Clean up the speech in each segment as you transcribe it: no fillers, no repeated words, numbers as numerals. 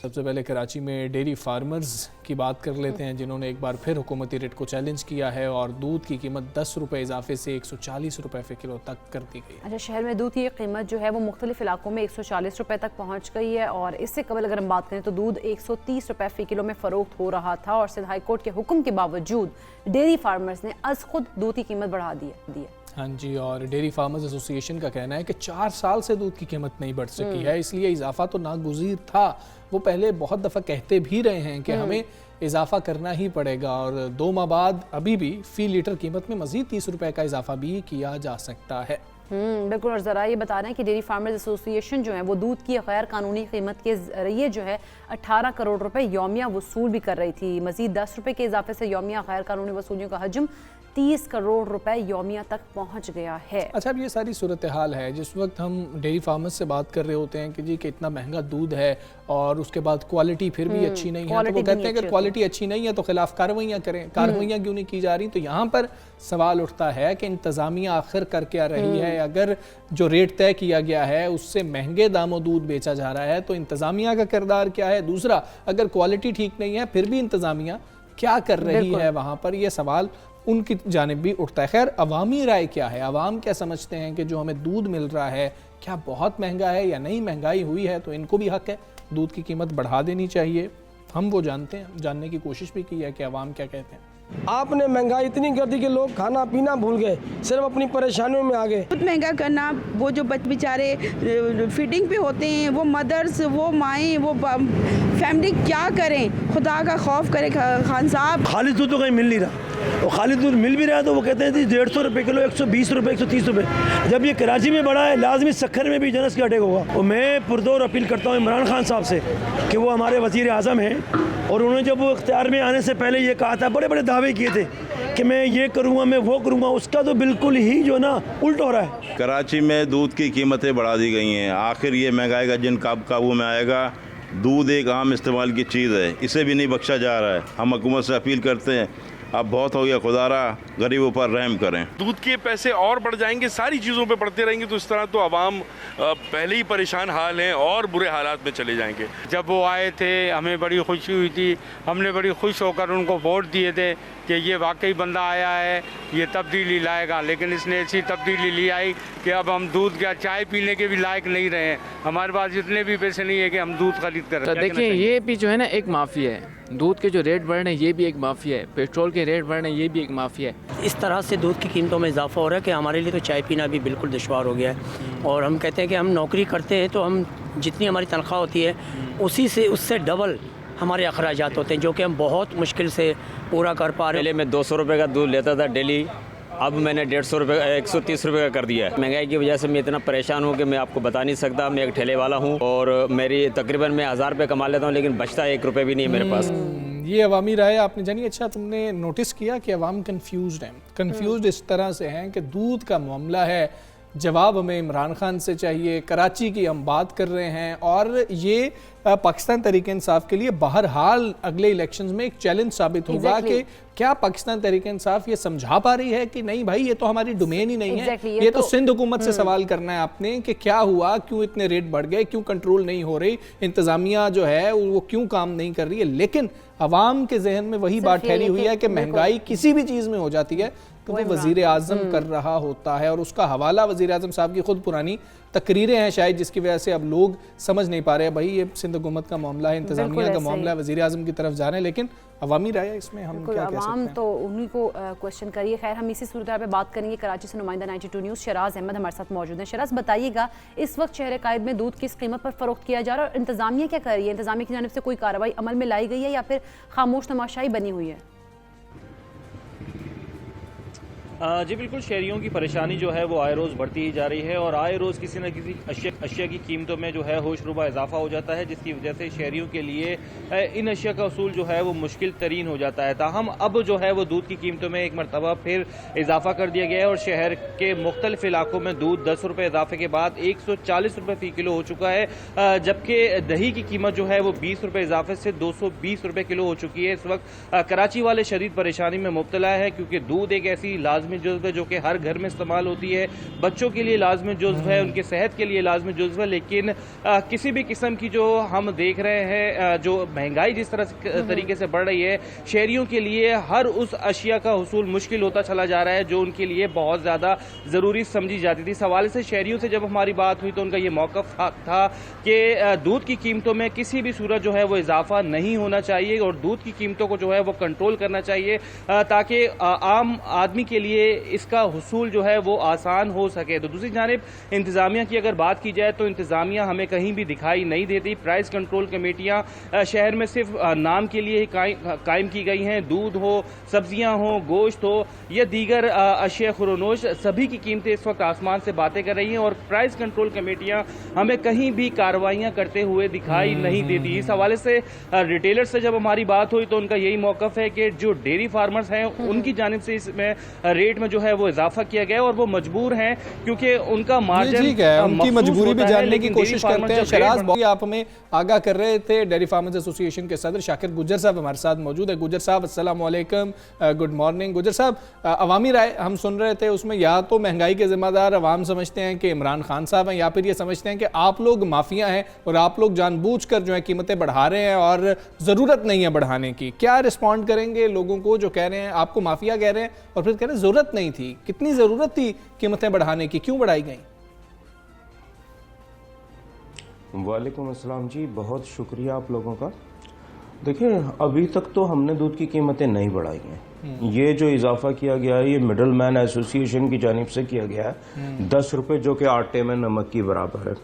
سب سے پہلے کراچی میں ڈیری فارمرز کی بات کر لیتے ہیں جنہوں نے ایک بار پھر حکومتی ریٹ کو چیلنج کیا ہے اور دودھ کی قیمت 10 روپے اضافے سے 140 روپے فی کلو تک کر دی گئی۔ اچھا، شہر میں دودھ کی قیمت جو ہے وہ مختلف علاقوں میں 140 روپے تک پہنچ گئی ہے، اور اس سے قبل اگر ہم بات کریں تو دودھ 130 روپے فی کلو میں فروخت ہو رہا تھا، اور سندھ ہائی کورٹ کے حکم کے باوجود ڈیری فارمرز نے از خود دودھ کی قیمت بڑھا دی ہے۔ ہاں جی، اور ڈیری فارمرز ایسوسی ایشن کا کہنا ہے کہ 4 سال سے دودھ کی قیمت نہیں بڑھ سکی ہے، اس لیے اضافہ تو ناگزیر تھا۔ وہ پہلے بہت دفعہ کہتے بھی رہے ہیں کہ ہمیں اضافہ کرنا ہی پڑے گا، اور 2 ماہ بعد ابھی بھی فی لیٹر قیمت میں مزید 30 روپے کا اضافہ بھی کیا جا سکتا ہے۔ بالکل، اور ذرا یہ بتا رہے ہیں کہ ڈیری فارمرز ایسوسی ایشن جو ہے وہ دودھ کی غیر قانونی قیمت کے ذریعے جو ہے 18 کروڑ روپے یومیہ وصول بھی کر رہی تھی۔ مزید 10 روپے کے اضافے سے یومیہ غیر قانونی وصولیوں کا حجم 30 کروڑ روپے یومیہ تک پہنچ گیا ہے۔ اچھا، اب یہ ساری صورتحال ہے جس وقت ہم ڈیری فارمرز سے بات کر رہے ہوتے ہیں کہ جی کہ اتنا مہنگا دودھ ہے اور اس کے بعد کوالٹی پھر بھی اچھی نہیں ہے، تو وہ کہتے ہیں کہ کوالٹی اچھی نہیں ہے تو خلاف کارروائیاں کریں، کارروائیاں کیوں نہیں کی جا رہی؟ تو یہاں پر سوال اٹھتا ہے کہ انتظامیہ آخر کر کے آ رہی ہے؟ اگر جو ریٹ طے کیا گیا ہے اس سے مہنگے داموں دودھ بیچا جا رہا ہے تو انتظامیہ کا کردار کیا ہے؟ دوسرا، اگر کوالٹی ٹھیک نہیں ہے پھر بھی انتظامیہ کیا کر رہی ہے وہاں پر؟ یہ سوال ان کی جانب بھی اٹھتا ہے۔ خیر، عوامی رائے کیا ہے؟ عوام کیا سمجھتے ہیں کہ جو ہمیں دودھ مل رہا ہے کیا بہت مہنگا ہے یا نہیں؟ مہنگائی ہوئی ہے تو ان کو بھی حق ہے دودھ کی قیمت بڑھا دینی چاہیے۔ ہم وہ جانتے ہیں، جاننے کی کوشش بھی کی ہے کہ عوام کیا کہتے ہیں۔ آپ نے مہنگائی اتنی کر دی کہ لوگ کھانا پینا بھول گئے، صرف اپنی پریشانیوں میں آ گئے۔ بہت مہنگا کرنا، وہ جو بیچارے فیڈنگ پہ ہوتے ہیں، وہ مدرس، وہ مائیں، وہ فیملی کیا کریں؟ خدا کا خوف کرے خان صاحب۔ خالص دودھ تو کہیں مل نہیں رہا، اور خالص دودھ مل بھی رہا ہے تو وہ کہتے ہیں 150 روپے کلو، 120 روپے، 130 روپے۔ جب یہ کراچی میں بڑھا ہے، لازمی سکھر میں بھی جنس کا اٹیک ہوگا۔ اور میں پردور اپیل کرتا ہوں عمران خان صاحب سے کہ وہ ہمارے وزیر اعظم ہیں، اور انہوں نے جب وہ اختیار میں آنے سے پہلے یہ کہا تھا، بڑے بڑے دعوے کیے تھے کہ میں یہ کروں گا، میں وہ کروں گا، اس کا تو بالکل ہی جو نا الٹ ہو رہا ہے۔ کراچی میں دودھ کی قیمتیں بڑھا دی گئی ہیں، آخر یہ مہنگائی کا جن قابو میں آئے گا۔ دودھ ایک عام استعمال کی چیز ہے، اسے بھی نہیں بخشا جا رہا ہے۔ ہم حکومت سے اپیل کرتے ہیں، اب بہت ہو گیا، خدا را غریبوں پر رحم کریں۔ دودھ کے پیسے اور بڑھ جائیں گے، ساری چیزوں پہ بڑھتے رہیں گے تو اس طرح تو عوام پہلے ہی پریشان حال ہیں اور برے حالات میں چلے جائیں گے۔ جب وہ آئے تھے ہمیں بڑی خوشی ہوئی تھی، ہم نے بڑی خوش ہو کر ان کو ووٹ دیے تھے کہ یہ واقعی بندہ آیا ہے، یہ تبدیلی لائے گا، لیکن اس نے ایسی تبدیلی لی آئی کہ اب ہم دودھ کا چائے پینے کے بھی لائق نہیں رہے ہیں۔ ہمارے پاس اتنے بھی پیسے نہیں ہے کہ ہم دودھ خرید کر۔ دیکھیں، یہ بھی جو ہے نا ایک مافیا ہے، دودھ کے جو ریٹ بڑھ رہے ہیں یہ بھی ایک مافیا ہے، پیٹرول کے ریٹ بڑھ رہے ہیں یہ بھی ایک مافیا ہے۔ اس طرح سے دودھ کی قیمتوں میں اضافہ ہو رہا ہے کہ ہمارے لیے تو چائے پینا بھی بالکل دشوار ہو گیا ہے، اور ہم کہتے ہیں کہ ہم نوکری کرتے ہیں تو ہم جتنی ہماری تنخواہ ہوتی ہے اس سے ڈبل ہمارے اخراجات ہوتے ہیں، جو کہ ہم بہت مشکل سے پورا کر پا رہے ہیں۔ پہلے میں 200 روپے کا دودھ لیتا تھا ڈیلی، اب میں نے 150 روپے 130 روپے کا کر دیا ہے۔ مہنگائی کی وجہ سے میں اتنا پریشان ہوں کہ میں آپ کو بتا نہیں سکتا۔ میں ایک ٹھیلے والا ہوں اور میری تقریباً میں 1000 روپے کما لیتا ہوں، لیکن بچتا 1 روپے بھی نہیں ہے میرے پاس۔ یہ عوامی رائے آپ نے جانی۔ اچھا، تم نے نوٹس کیا کہ عوام کنفیوزڈ ہیں، کنفیوزڈ اس طرح سے ہیں کہ دودھ کا معاملہ ہے، جواب ہمیں عمران خان سے چاہیے، کراچی کی ہم بات کر رہے ہیں، اور یہ پاکستان تحریک انصاف کے لیے بہرحال اگلے الیکشنز میں ایک چیلنج ثابت ہوگا کہ کیا پاکستان تحریک انصاف یہ سمجھا پا رہی ہے کہ نہیں بھائی یہ تو ہماری ڈومین ہی نہیں ہے۔ یہ تو سندھ حکومت سے سوال کرنا ہے آپ نے کہ کیا ہوا، کیوں اتنے ریٹ بڑھ گئے، کیوں کنٹرول نہیں ہو رہی، انتظامیہ جو ہے وہ کیوں کام نہیں کر رہی ہے۔ لیکن عوام کے ذہن میں وہی بات ٹھہری ہوئی ہے کہ مہنگائی کسی بھی چیز میں ہو جاتی ہے تو وہ وزیر اعظم کر رہا ہوتا ہے، اور اس کا حوالہ وزیر اعظم صاحب کی خود پرانی تقریریں ہیں شاید، جس کی وجہ سے اب لوگ سمجھ نہیں پا رہے بھائی یہ سندھ حکومت کا معاملہ ہے، انتظامیہ کا معاملہ ہے، وزیر اعظم کی طرف جا رہے ہیں۔ لیکن عوامی رائے اس میں ہم کیا کہہ سکتے ہیں؟ عوام تو انہی کو کوشچن کریے۔ خیر، ہم اسی صورتحال پہ بات کریں گے۔ کراچی سے نمائندہ 92 نیوز شراز احمد ہمارے ساتھ موجود ہیں۔ شراز، بتائیے گا اس وقت شہر قائد میں دودھ کس قیمت پر فروخت کیا جا رہا ہے اور انتظامیہ کیا کر رہی ہے؟ انتظامیہ کی جانب سے کوئی کارروائی عمل میں لائی گئی ہے یا پھر خاموش تماشائی بنی ہوئی ہے؟ جی بالکل، شہریوں کی پریشانی جو ہے وہ آئے روز بڑھتی ہی جا رہی ہے، اور آئے روز کسی نہ کسی اشیاء کی قیمتوں میں جو ہے ہوش ربا اضافہ ہو جاتا ہے، جس کی وجہ سے شہریوں کے لیے ان اشیاء کا حصول جو ہے وہ مشکل ترین ہو جاتا ہے۔ تاہم اب جو ہے وہ دودھ کی قیمتوں میں ایک مرتبہ پھر اضافہ کر دیا گیا ہے، اور شہر کے مختلف علاقوں میں دودھ 10 روپے اضافے کے بعد 140 روپے فی کلو ہو چکا ہے، جبکہ دہی کی قیمت جو ہے وہ 20 روپے اضافے سے 220 روپے کلو ہو چکی ہے۔ اس وقت کراچی والے شدید پریشانی میں مبتلا ہے، کیونکہ دودھ ایک ایسی لازمی लाजमी जुज़्व है, जो कि हर घर में इस्तेमाल होती है, बच्चों के लिए लाजमी जुज़्व है, उनके सेहत के लिए लाजमी जुज़्व है। लेकिन किसी भी किस्म की जो हम देख रहे हैं, जो महंगाई जिस तरीके से बढ़ रही है, शहरियों के लिए हर उस अशिया का हुसूल मुश्किल होता चला जा रहा है जो उनके लिए बहुत ज़्यादा ज़रूरी समझी जाती थी। इस हवाले से शहरियों से जब हमारी बात हुई तो उनका ये मौक़िफ़ था कि दूध की कीमतों में किसी भी सूरत जो है वो इजाफा नहीं होना चाहिए और दूध की कीमतों को जो है वो कंट्रोल करना चाहिए, ताकि आम आदमी के लिए इसका हुसूल जो है वो आसान हो सके। तो दूसरी जानिब इंतज़ामिया की अगर बात की जाए तो इंतज़ामिया हमें कहीं भी दिखाई नहीं देती। प्राइस कंट्रोल कमेटियाँ शहर में सिर्फ नाम के लिए ही कायम की गई हैं। दूध हो, सब्जियां हो, गोश्त हो या दीगर अशिया खुरोनोश, सभी की कीमतें इस वक्त आसमान से बातें कर रही हैं और प्राइस कंट्रोल कमेटियां हमें कहीं भी कार्रवाइयां करते हुए दिखाई नहीं देती। इस हवाले से रिटेलर से जब हमारी बात हुई तो उनका यही मौक़िफ़ है कि जो डेयरी फार्मर्स हैं उनकी जानिब से इसमें रेट में जो है वो इजाफा किया गया और वो मजबूर हैं क्योंकि उनका मार्जिन ठीक है, उनकी मजबूरी भी जानने की कोशिश करते हैं। शराज, आप हमें आगाह कर रहे थे। डेयरी फार्मर्स एसोसिएशन के सदर शाकिर गुज्जर साहब हमारे साथ मौजूद है। गुज्जर साहब अस्सलाम वालेकुम, गुड मॉर्निंग। गुज्जर साहब, अवामी राय हम सुन रहे थे, उसमें या तो महंगाई के जिम्मेदार अवाम समझते हैं कि इमरान खान साहब हैं, या फिर ये समझते हैं कि आप लोग माफिया हैं और आप लोग जानबूझकर जो है कीमतें बढ़ा रहे हैं और ज़रूरत नहीं है बढ़ाने की। क्या रिस्पॉन्ड करेंगे लोगों को जो कह रहे हैं आपको माफिया कह रहे हैं और फिर कह रहे हैं ज़रूरत नहीं थी? कितनी ज़रूरत थी कीमतें बढ़ाने की, क्यों बढ़ाई गई? वालेकुम अस्सलाम जी, बहुत शुक्रिया आप लोगों का। देखिए, अभी तक तो हमने दूध की कीमतें नहीं बढ़ाई हैं। ये जो इजाफा किया गया है ये मिडल मैन एसोसिएशन की जानिब से किया गया है, 10 रुपए, जो कि आटे में नमक की बराबर है।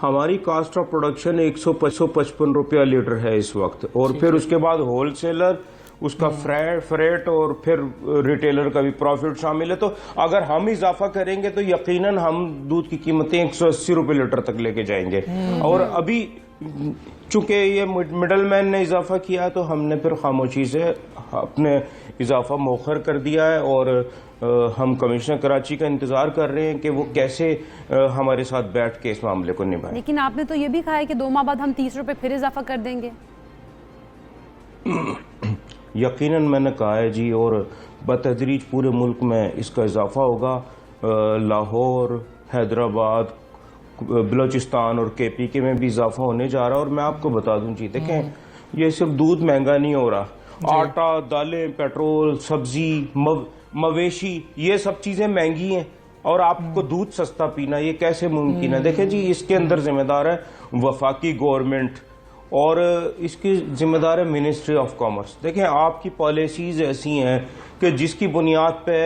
हमारी कास्ट ऑफ प्रोडक्शन 155 रुपया लीटर है इस वक्त, और फिर उसके बाद होलसेलर, उसका फ्रेट और फिर रिटेलर का भी प्रॉफिट शामिल है। तो अगर हम इजाफा करेंगे तो यकीनन हम दूध की कीमतें 180 रुपए लीटर तक लेके जाएंगे। और अभी चूंकि ये मिडल मैन ने इजाफा किया है तो हमने फिर खामोशी से अपने इजाफा मौखर कर दिया है और हम कमिश्नर कराची का इंतजार कर रहे हैं कि वो कैसे हमारे साथ बैठ के इस मामले को निभाएं। लेकिन आपने तो ये भी कहा है कि 2 माह बाद हम 30 रुपए फिर इजाफा कर देंगे। यकीनन मैंने कहा है जी, और बतदरीज पूरे मुल्क में इसका इजाफा होगा। लाहौर, हैदराबाद, बलोचिस्तान और KPK में भी इजाफा होने जा रहा है। और मैं आपको बता दूं जी, देखें, ये सिर्फ दूध महंगा नहीं हो रहा, आटा, दालें, पेट्रोल, सब्जी, मवेशी, ये सब चीजें महंगी हैं और आपको दूध सस्ता पीना, ये कैसे मुमकिन है? देखें जी, इसके अंदर जिम्मेदार है वफाकी गवर्नमेंट और इसकी जिम्मेदार है मिनिस्ट्री ऑफ कॉमर्स। देखें, आपकी पॉलिसीज ऐसी हैं कि जिसकी बुनियाद पे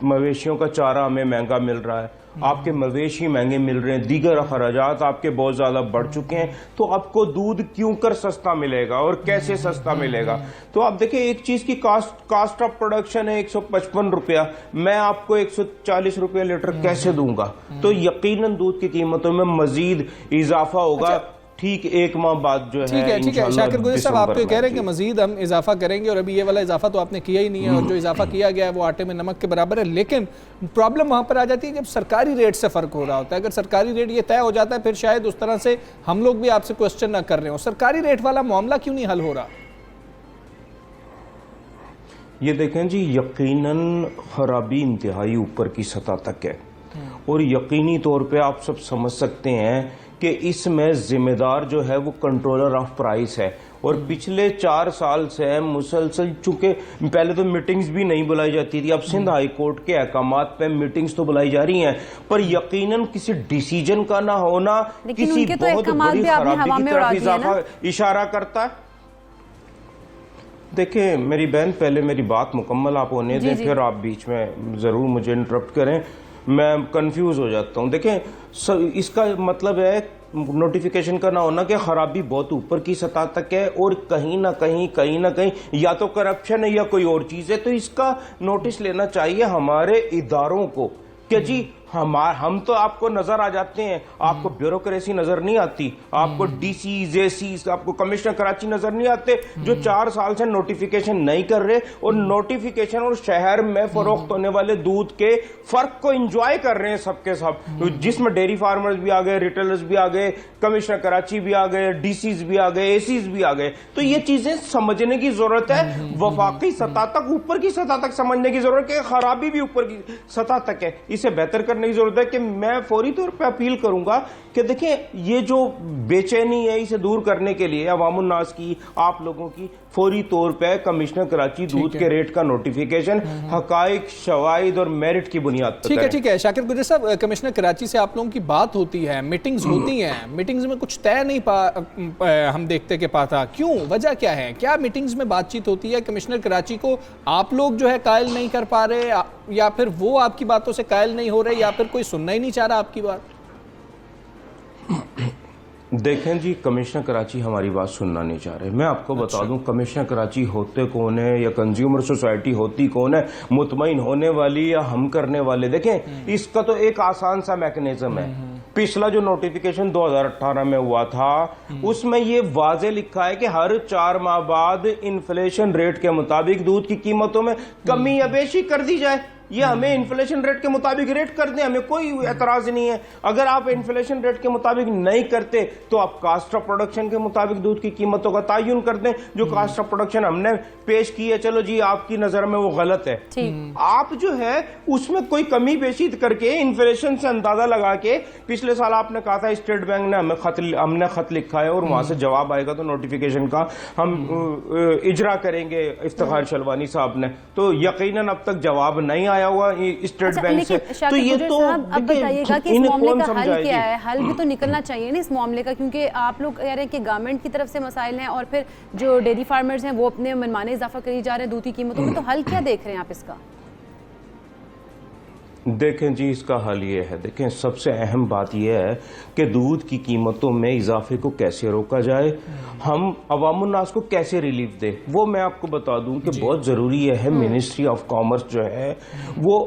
मवेशियों का चारा हमें महंगा मिल रहा है, आपके मवेशी महंगे मिल रहे हैं, दीगर अखराजात आपके बहुत ज्यादा बढ़ चुके हैं, तो आपको दूध क्यों कर सस्ता मिलेगा और कैसे सस्ता मिलेगा? तो आप देखिए, एक चीज की कास्ट ऑफ प्रोडक्शन है 155 रुपया, मैं आपको 140 रुपया लीटर कैसे दूंगा? तो यकीनन दूध की कीमतों में मजीद इजाफा होगा। ठीक 1 माह बाद जो है। ठीक है शाकिर गुज्जर साहब, आप तो कह रहे हैं कि मजीद हम इजाफा करेंगे और अभी ये वाला इजाफा तो आपने किया ही नहीं है और जो इजाफा किया गया है वो आटे में नमक के बराबर है। लेकिन प्रॉब्लम वहां पर आ जाती है जब सरकारी रेट से फर्क हो रहा होता है। अगर सरकारी रेट ये तय हो जाता है फिर शायद उस तरह से हम लोग भी आपसे क्वेश्चन ना कर रहे हो। सरकारी रेट वाला मामला क्यों नहीं हल हो रहा? ये देखें जी, यकीनन खराबी इंतहाई ऊपर की सतह तक है और यकीनी तौर पे आप सब समझ सकते हैं कि इसमें जिम्मेदार जो है वो कंट्रोलर ऑफ प्राइस है। और पिछले 4 साल से मुसलसल, चूंकि पहले तो मीटिंग्स भी नहीं बुलाई जाती थी, अब सिंध हाई कोर्ट के अहकामात पे मीटिंग्स तो बुलाई जा रही हैं, पर यकीनन किसी डिसीजन का ना होना किसी बहुत बड़ी खराबी की तरफ इशारा करता है। देखिए मेरी बहन, पहले मेरी बात मुकम्मल आप होने दें, फिर आप बीच में जरूर मुझे इंटरप्ट करें, मैं कंफ्यूज हो जाता हूं। देखें, इसका मतलब है नोटिफिकेशन का ना होना कि खराबी बहुत ऊपर की सतह तक है और कहीं ना कहीं या तो करप्शन है या कोई और चीज है। तो इसका नोटिस लेना चाहिए हमारे इदारों को कि जी हम तो आपको नजर आ जाते हैं, आपको ब्यूरोक्रेसी नजर नहीं आती, आपको डीसी जेसी आपको कमिश्नर कराची नजर नहीं आते जो 4 साल से नोटिफिकेशन नहीं कर रहे और नोटिफिकेशन और शहर में फरोख्त होने वाले दूध के फर्क को एंजॉय कर रहे हैं सबके सब, जिसमें डेयरी फार्मर्स भी आ गए, रिटेलर्स भी आ गए, कमिश्नर कराची भी आ गए, डीसीज भी आ गए, एसीज भी आ गए। तो ये चीजें समझने की जरूरत है, वफाकी सतह तक, ऊपर की सतह तक समझने की जरूरत है, खराबी भी ऊपर की सतह तक है, इसे बेहतर करने की जरूरत है। कि मैं फौरी तौर पे अपील करूंगा कि देखिए ये जो बेचैनी है इसे दूर करने के लिए अवामुन नास की, आप लोगों की, फौरी तौर पे कमिश्नर कराची दूध के रेट का नोटिफिकेशन हकाइक, शवाहिद और मेरिट की बुनियाद पर करें। ठीक है शाकिर गुजर साहब, कमिश्नर कराची से आप लोगों की बात होती है, मीटिंग्स होती हैं, मीटिंग्स में कुछ तय नहीं हम देखते कि पाता, क्यों, वजह क्या है? क्या मीटिंग्स में बातचीत होती है, कमिश्नर कराची को आप लोग जो है कायल नहीं कर पा रहे, या फिर वो आपकी बातों से कायल नहीं हो रहे, या फिर कोई सुनना ही नहीं चाह रहा आपकी बात? देखें जी, कमिश्नर कराची हमारी बात सुनना नहीं चाह रहे। मैं आपको बता दूं कमिश्नर कराची होते कौन है या कंज्यूमर सोसाइटी होती कौन है, मुतमईन होने वाली या हम करने वाले। देखें इसका तो एक आसान सा मैकेनिज्म है। पिछला जो नोटिफिकेशन 2018 में हुआ था उसमें ये वाजे लिखा है कि हर 4 माह बाद इन्फ्लेशन रेट के मुताबिक दूध की कीमतों में कमी या बेशी कर दी जाए। ये हमें इन्फ्लेशन रेट के मुताबिक रेट कर दें, हमें कोई एतराज नहीं है। अगर आप इन्फ्लेशन रेट के मुताबिक नहीं करते तो आप कास्ट ऑफ प्रोडक्शन के मुताबिक दूध की कीमतों का तयन कर दें। जो कास्ट ऑफ प्रोडक्शन हमने पेश की है, चलो जी आपकी नजर में वो गलत है, आप जो है उसमें कोई कमी पेशी करके इन्फ्लेशन से अंदाजा लगा के, पिछले साल आपने कहा था स्टेट बैंक ने हमने खत लिखा है और वहां से जवाब आएगा तो नोटिफिकेशन का हम इजरा करेंगे इफ्तिखार शलवानी साहब ने, तो यकीनन अब तक जवाब नहीं आया हुआ स्टेट बैंक से। तो ये तो अब बताइएगा कि इस मामले का हल क्या है? हल भी तो निकलना चाहिए ना इस मामले का, क्योंकि आप लोग कह रहे हैं कि गवर्नमेंट की तरफ से मसाइल हैं और फिर जो डेयरी फार्मर्स हैं वो अपने मनमाने इजाफा करी जा रहे हैं दूध की कीमतों में, तो हल क्या देख रहे हैं आप इसका? देखें जी, इसका हल ये है, देखें सबसे अहम बात यह है कि दूध की कीमतों में इजाफे को कैसे रोका जाए, हम अवामुन नास को कैसे रिलीफ दे, वो मैं आपको बता दूं कि बहुत ज़रूरी है। मिनिस्ट्री ऑफ कॉमर्स जो है वो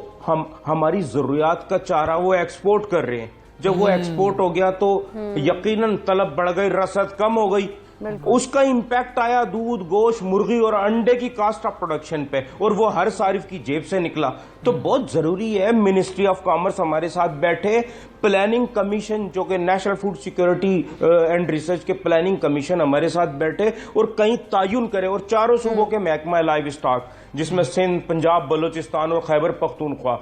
हमारी ज़रूरियात का चारा वो एक्सपोर्ट कर रहे हैं। जब वो एक्सपोर्ट हो गया तो यकीनन तलब बढ़ गई, रसद कम हो गई, उसका इम्पैक्ट आया दूध, गोश्त, मुर्गी और अंडे की कास्ट ऑफ प्रोडक्शन पे, और वो हर सारिफ की जेब से निकला। तो बहुत जरूरी है मिनिस्ट्री ऑफ कॉमर्स हमारे साथ बैठे, प्लानिंग कमीशन जो कि national food security and research के प्लानिंग कमीशन हमारे साथ बैठे और कहीं तयन करे, और चारों सूबों के महकमा लाइव स्टॉक जिसमें सिंध, पंजाब, बलूचिस्तान और खैबर पख्तूनख्वा,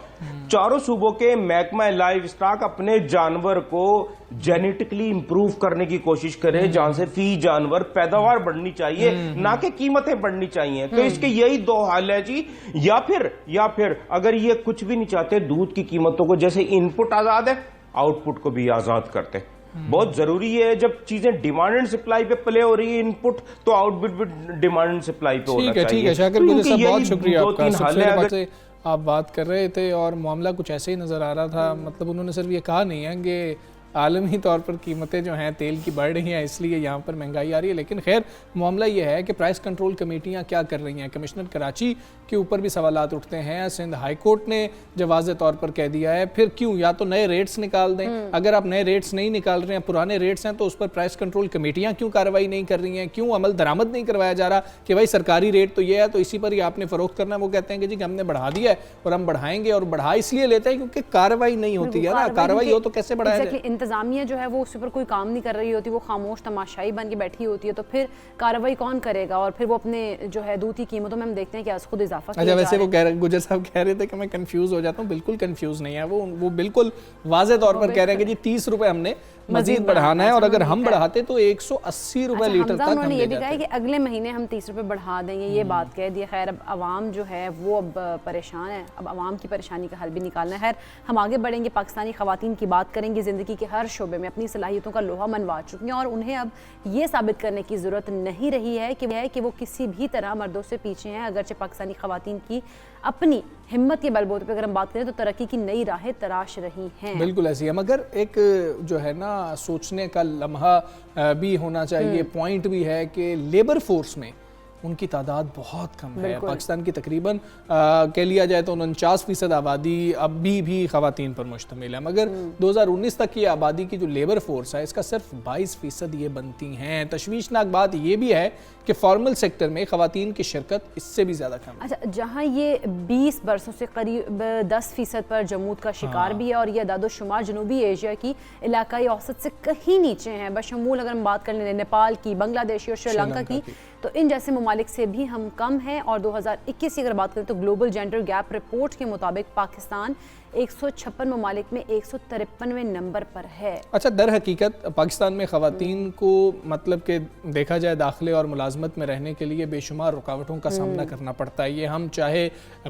चारों सूबों के महकमा लाइव स्टॉक अपने जानवर को जेनेटिकली इंप्रूव करने की कोशिश करे, जहां से फी जानवर पैदावार बढ़नी चाहिए, ना कि कीमतें बढ़नी चाहिए। तो इसके यही 2 हाल है जी, या फिर अगर ये कुछ भी नहीं चाहते, दूध की कीमतों को जैसे इनपुट आजाद है, आउटपुट को भी आजाद करते। बहुत जरूरी है, जब चीजें डिमांड एंड सप्लाई पे प्ले हो रही है इनपुट, तो आउटपुट भी डिमांड एंड सप्लाई पे होना चाहिए। ठीक है शाकिर गुजर साहब, बहुत शुक्रिया आपका। सबसे आप बात कर रहे थे और मामला कुछ ऐसे ही नजर आ रहा था, मतलब उन्होंने सिर्फ ये कहा नहीं है कि आलमी तौर पर कीमतें जो हैं तेल की बढ़ रही हैं इसलिए यहाँ पर महंगाई आ रही है, लेकिन खैर मामला ये है कि प्राइस कंट्रोल कमेटियाँ क्या कर रही हैं। कमिश्नर कराची के ऊपर भी सवालात उठते हैं। सिंध हाई कोर्ट ने जब वाज़े तौर पर कह दिया है, फिर क्यों, या तो नए रेट्स निकाल दें, अगर आप नए रेट्स नहीं निकाल रहे हैं, पुराने रेट्स हैं, तो उस पर प्राइस कंट्रोल कमेटियाँ क्यों कार्रवाई नहीं कर रही हैं, क्यों अमल दरामद नहीं करवाया जा रहा कि भाई सरकारी रेट तो ये है तो इसी पर ही आपने फ़रोख्त करना है। वो कहते हैं कि जी हमने बढ़ा दिया है और हम बढ़ाएंगे, और बढ़ा इसलिए लेते हैं क्योंकि कार्रवाई नहीं होती है ना, कार्रवाई हो तो कैसे बढ़ाया जाए। इंतजामिया जो है वो उस पर कोई काम नहीं कर रही होती, वो खामोश तमाशाई बन के बैठी होती है, तो फिर कार्रवाई कौन करेगा? और फिर वो अपने जो है दूध की कीमतों में हम देखते हैं कि खुद इजाफा किया जा रहा है। वैसे वो गुजर साहब कह रहे थे कि मैं कंफ्यूज हो जाता हूँ, बिल्कुल कंफ्यूज नहीं है वो बिल्कुल वाज़े तौर पर कह रहे हैं कि जी 30 रुपए हमने मजीद बढ़ाना है, और अगर हम बढ़ाते तो 180 रुपए लीटर तक हम ले जाते हैं। ये भी कहा है कि अगले महीने हम 30 रुपए बढ़ा देंगे, ये बात कह दी। खैर अब आवाम जो है वो अब परेशान है, अब आवाम की परेशानी का हल भी निकालना है। खैर हम आगे बढ़ेंगे, पाकिस्तानी खवातीन की बात करेंगे, ज़िंदगी के हर शोबे में अपनी सलाहियतों का लोहा मनवा चुकी हैं और उन्हें अब ये साबित करने की ज़रूरत नहीं रही है कि वो किसी भी तरह मर्दों से पीछे हैं। अगरचे पाकिस्तानी खवातीन की अपनी हिम्मत के बलबूते पे अगर हम बात करें तो तरक्की की नई राहें तराश रही हैं। बिल्कुल ऐसी है, मगर एक जो है ना सोचने का लम्हा भी होना चाहिए, पॉइंट भी है कि लेबर फोर्स में ان کی تعداد بہت کم ہے. پاکستان کی تقریباً کہہ لیا جائے تو 49% آبادی اب بھی خواتین پر مشتمل ہے, مگر 2019 تک کی آبادی کی جو لیبر فورس ہے اس کا صرف 22% یہ بنتی ہیں. تشویشناک بات یہ بھی ہے کہ فارمل سیکٹر میں خواتین کی شرکت اس سے بھی زیادہ کم ہے. اچھا, جہاں یہ 20 برسوں سے قریب 10% پر جمود کا شکار بھی ہے, اور یہ اعداد و شمار جنوبی ایشیا کی علاقائی اوسط سے کہیں نیچے ہیں, بشمول اگر ہم بات کر لیں نیپال کی, بنگلہ دیش اور سری لنکا کی, تو ان جیسے ممالک سے بھی ہم کم ہیں. اور 2021 کی اگر بات کریں تو گلوبل جینڈر گیپ رپورٹ کے مطابق پاکستان 156 ممالک میں 153ویں نمبر پر ہے. اچھا, در حقیقت پاکستان میں خواتین کو مطلب کہ دیکھا جائے داخلے اور ملازمت میں رہنے کے لیے بے شمار رکاوٹوں کا سامنا کرنا پڑتا ہے. یہ ہم چاہے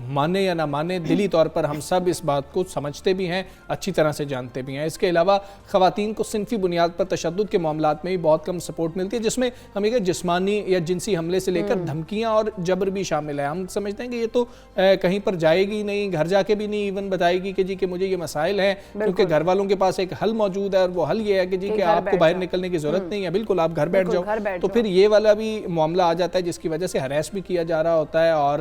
مانے یا نہ مانے, دلی طور پر ہم سب اس بات کو سمجھتے بھی ہیں, اچھی طرح سے جانتے بھی ہیں. اس کے علاوہ خواتین کو صنفی بنیاد پر تشدد کے معاملات میں بھی بہت کم سپورٹ ملتی ہے, جس میں ہمیں کہ جسمانی یا جنسی حملے سے لے کر دھمکیاں اور جبر بھی شامل ہے. ہم سمجھتے ہیں کہ یہ تو کہیں پر جائے گی نہیں, گھر جا کے بھی نہیں ایون بتائے گی کہ جی کہ مجھے یہ مسائل ہیں, کیونکہ گھر والوں کے پاس ایک حل موجود ہے, اور وہ حل یہ ہے کہ جی کہ آپ کو باہر نکلنے کی ضرورت نہیں ہے, بالکل آپ گھر بیٹھ جاؤ. تو پھر یہ والا بھی معاملہ آ جاتا ہے جس کی وجہ سے ہراس بھی کیا جا رہا ہوتا ہے اور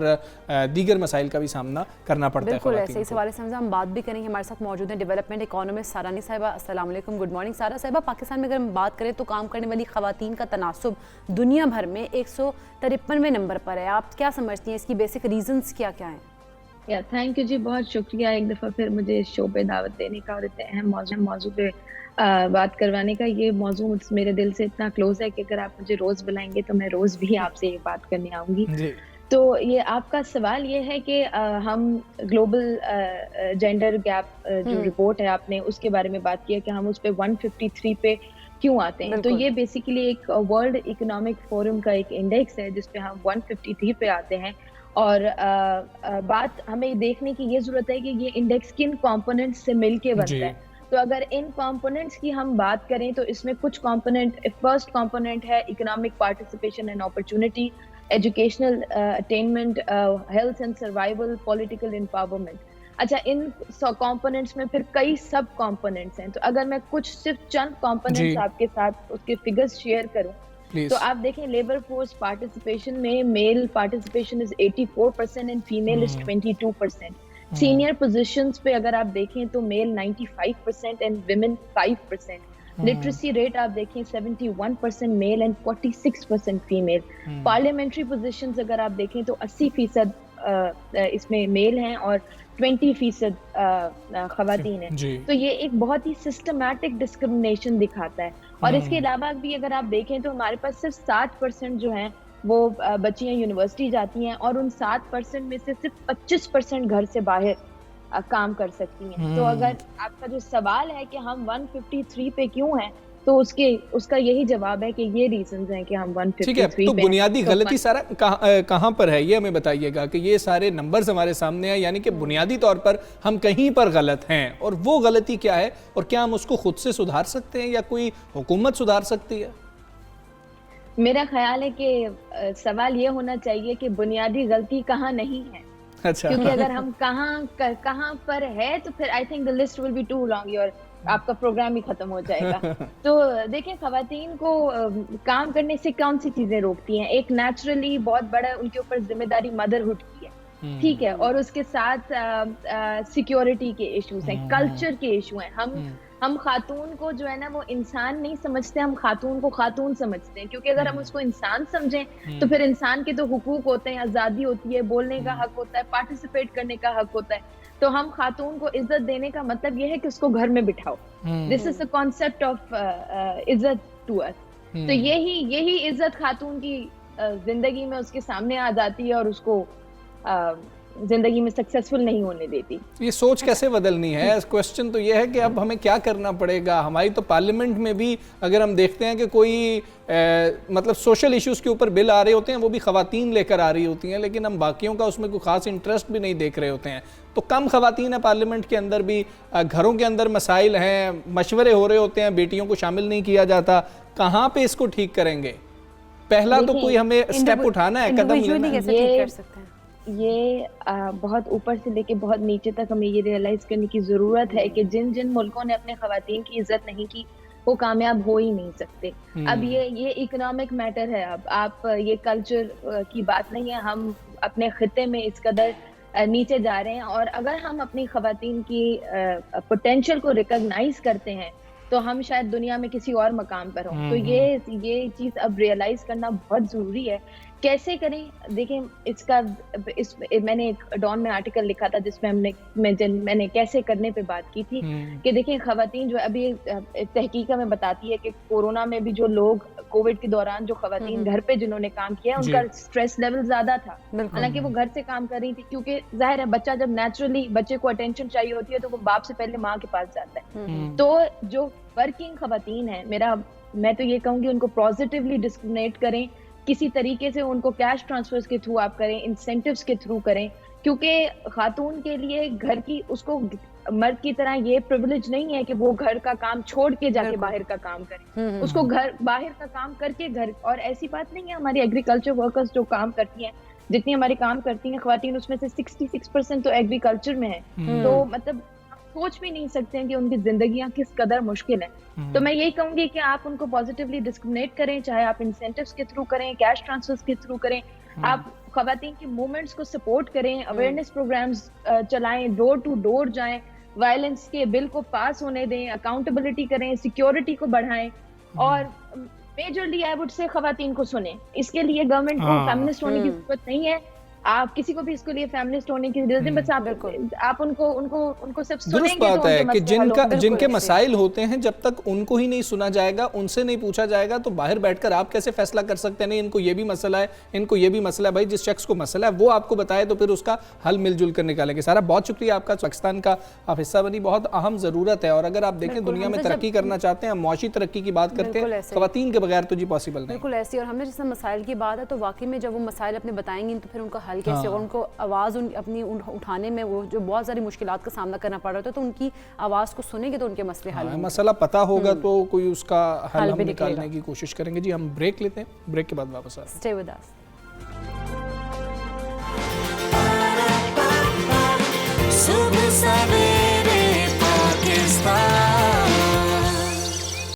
دیگر مسائل کا بھی سامنا کرنا پڑتا ہے. بالکل ایسے اس حوالے سے ہم بات بھی کریں گے. ہمارے ساتھ موجود ہیں ڈیولپمنٹ اکانومسٹ سارانی صاحبہ. السلام علیکم, گڈ مارننگ سارا صاحبہ. پاکستان میں اگر ہم بات کریں تو کام کرنے والی خواتین کا تناسب دنیا بھر میں 153ویں نمبر پر ہے. آپ کیا سمجھتی ہیں اس کی بیسک ریزنز کیا کیا ہیں؟ تھینک یو جی, بہت شکریہ ایک دفعہ پھر مجھے اس شو پہ دعوت دینے کا اور اتنے اہم موضوع پہ بات کروانے کا. یہ موضوع میرے دل سے اتنا کلوز ہے کہ اگر آپ مجھے روز بلائیں گے تو میں روز بھی آپ سے یہ بات کرنے آؤں گی. تو یہ آپ کا سوال یہ ہے کہ ہم گلوبل جینڈر گیپ جو رپورٹ ہے آپ نے اس کے بارے میں بات کیا کہ ہم اس پہ 153 پہ کیوں آتے ہیں. تو یہ بیسیکلی ایک ورلڈ اکنامک فورم کا ایک انڈیکس ہے جس پہ ہم 153 پہ آتے ہیں. اور بات ہمیں دیکھنے کی یہ ضرورت ہے کہ یہ انڈیکس کن کمپوننٹس سے مل کے بنتا ہے. تو اگر ان کمپوننٹس کی ہم بات کریں تو اس میں کچھ کمپوننٹ, فرسٹ کمپوننٹ ہے economic participation and opportunity, educational attainment, health and survival, political empowerment. اچھا, ان کمپوننٹس میں پھر کئی سب کمپوننٹس ہیں. تو اگر میں کچھ صرف چند کمپوننٹس آپ کے ساتھ اس کے فگرز شیئر کروں تو آپ دیکھیں لیبر فورس پارٹیسپیشن میں male participation is 84% and female is 22%. Senior positions پہ اگر آپ دیکھیں تو male 95% and women 5%. Literacy rate آپ دیکھیں 71% male and 46% female. Parliamentary positions اگر آپ دیکھیں تو 80% اس میں میل ہیں اور 20% خواتین ہیں. تو یہ ایک بہت ہی سسٹمیٹک ڈسکرمنیشن دکھاتا ہے. اور اس کے علاوہ بھی اگر آپ دیکھیں تو ہمارے پاس صرف 7% جو ہیں وہ بچیاں یونیورسٹی جاتی ہیں, اور ان 7% میں سے صرف 25% گھر سے باہر کام کر سکتی ہیں. تو اگر آپ کا جو سوال ہے کہ ہم 153 پہ کیوں ہیں تو اس کا یہی جواب ہے کہ یہ ریزنز ہیں کہ ہم 153 پہ. تو بنیادی غلطی سارا کہاں پر ہے یہ ہمیں بتائیے گا کہ یہ سارے نمبرز ہمارے سامنے ہیں, یعنی کہ بنیادی طور پر ہم کہیں پر غلط ہیں, اور وہ غلطی کیا ہے اور کیا ہم اس کو خود سے سدھار سکتے ہیں یا کوئی حکومت سدھار سکتی ہے؟ میرا خیال ہے کہ سوال یہ ہونا چاہیے کہ بنیادی غلطی کہاں نہیں ہے. کیونکہ اگر ہم کہاں پر ہے تو پھر I think the list will be too long اور آپ کا پروگرام ہی ختم ہو جائے گا. تو دیکھیں خواتین کو کام کرنے سے کون سی چیزیں روکتی ہیں. ایک نیچرلی بہت بڑا ان کے اوپر ذمہ داری مدرہڈ کی ہے, ٹھیک ہے, اور اس کے ساتھ سیکیورٹی کے ایشوز ہیں, کلچر کے ایشو ہیں. ہم خاتون کو جو ہے نا وہ انسان نہیں سمجھتے, ہم خاتون کو خاتون سمجھتے ہیں. کیونکہ اگر ہم اس کو انسان سمجھیں تو پھر انسان کے تو حقوق ہوتے ہیں, آزادی ہوتی ہے, بولنے کا حق ہوتا ہے, پارٹیسپیٹ کرنے کا حق ہوتا ہے. تو ہم خاتون کو عزت دینے کا مطلب یہ ہے کہ اس کو گھر میں بٹھاؤ. دس از the concept of عزت to us. تو یہی عزت خاتون کی زندگی میں اس کے سامنے آ جاتی ہے اور اس کو زندگی میں سکسیسفل نہیں ہونے دیتی. یہ سوچ کیسے بدلنی ہے؟ کوسچن تو یہ ہے کہ اب ہمیں کیا کرنا پڑے گا. ہماری تو پارلیمنٹ میں بھی اگر ہم دیکھتے ہیں کہ کوئی مطلب سوشل ایشوز کے اوپر بل آ رہے ہوتے ہیں وہ بھی خواتین لے کر آ رہی ہوتی ہیں, لیکن ہم باقیوں کا اس میں کوئی خاص انٹرسٹ بھی نہیں دیکھ رہے ہوتے ہیں. تو کم خواتین ہیں پارلیمنٹ کے اندر بھی, گھروں کے اندر مسائل ہیں, مشورے ہو رہے ہوتے ہیں, بیٹیوں کو شامل نہیں کیا جاتا. کہاں پہ اس کو ٹھیک کریں گے؟ پہلا تو کوئی ہمیں سٹیپ اٹھانا ہے, قدم لینا ہے. یہ بہت اوپر سے لے کے بہت نیچے تک ہمیں یہ ریئلائز کرنے کی ضرورت ہے کہ جن ملکوں نے اپنے خواتین کی عزت نہیں کی वो कामयाब हो ही नहीं सकते। अब ये इकोनॉमिक मैटर है, अब आप ये कल्चर की बात नहीं है, हम अपने खिते में इस कदर नीचे जा रहे हैं, और अगर हम अपनी ख़वातीन की पोटेंशियल को रिकॉग्नाइज करते हैं तो हम शायद दुनिया में किसी और मकाम पर हों। तो ये चीज़ अब रियलाइज करना बहुत ज़रूरी है। कैसे करें, देखें मैंने एक डॉन में आर्टिकल लिखा था जिसमें मैंने कैसे करने पे बात की थी कि देखें ख़वातीन जो अभी तहकीक में बताती है कि कोरोना में भी जो लोग कोविड के दौरान जो ख़वातीन घर पे जिन्होंने काम किया उनका स्ट्रेस लेवल ज्यादा था, हालांकि वो घर से काम कर रही थी, क्योंकि जाहिर है बच्चा जब नेचुरली बच्चे को अटेंशन चाहिए होती है तो वो बाप से पहले माँ के पास जाता है। तो जो वर्किंग ख़वातीन है, मैं तो ये कहूँगी उनको पॉजिटिवली डिस्क्रिमिनेट करें, किसी तरीके से उनको कैश ट्रांसफर्स के थ्रू आप करें, इंसेंटिव्स के थ्रू करें, क्योंकि खातून के लिए घर की उसको मर्द की तरह ये प्रिविलेज नहीं है कि वो घर का काम छोड़ के जाके बाहर का काम करे, उसको घर बाहर का काम करके घर, और ऐसी बात नहीं है हमारी एग्रीकल्चर वर्कर्स जो काम करती हैं, जितनी हमारी काम करती हैं ख्वातीन, उसमें से 66% तो एग्रीकल्चर में है। तो मतलब सोच भी नहीं सकते हैं कि उनकी जिंदगियां किस कदर मुश्किल है। तो मैं यही कहूंगी कि आप उनको पॉजिटिवली डिस्क्रिमिनेट करें, चाहे आप इंसेंटिव्स के थ्रू करें, कैश ट्रांसफर्स के थ्रू करें, आप ख़वातीन की मूवमेंट्स को सपोर्ट करें, अवेयरनेस प्रोग्राम्स चलाएं, डोर टू डोर जाएं, वायलेंस के बिल को पास होने दें, अकाउंटेबिलिटी करें, सिक्योरिटी को बढ़ाएं, और मेजरली आई वुड से ख़वातीन को सुने। इसके लिए गवर्नमेंट को फेमिनिस्ट होने की जरूरत नहीं है, आप किसी को भी इसके लिए फेमिनिस्ट होने की जरूरत नहीं, बस आप उनको सिर्फ सुनेंगे तो बात है कि जिनके मसाइल होते हैं जब तक उनको ही नहीं सुना जाएगा, उनसे नहीं पूछा जाएगा, तो बाहर बैठकर आप कैसे फैसला कर सकते हैं नहीं इनको ये भी मसला है, इनको ये भी मसला है। भाई जिस शख्स को मसला है वो आपको बताए तो फिर उसका हल मिलजुल कर निकालेंगे। सारा बहुत शुक्रिया आपका, पाकिस्तान का आप हिस्सा बनी, बहुत अहम ज़रूरत है। और अगर आप देखें दुनिया में तरक्की करना चाहते हैं, मुआशी तरक्की की बात करते हैं, ख़वातीन के बगैर तो जी पॉसिबल नहीं। बिल्कुल ऐसी, और हमने जैसे मसाइल की बात है तो वाकई में जब वो मसाइल अपने बताएंगी तो फिर उनका हल कैसे होगा, उनको आवाज़ अपनी उठाने में वो जो बहुत सारी मुश्किलात का सामना करना पड़ रहा था, तो उनकी आवाज़ को सुनेंगे तो उनके मसले हल होंगे। मसला पता होगा तो कोई उसका हल हम निकालने की कोशिश करेंगे। जी हम ब्रेक लेते हैं, ब्रेक के बाद वापस आते हैं। Stay with us.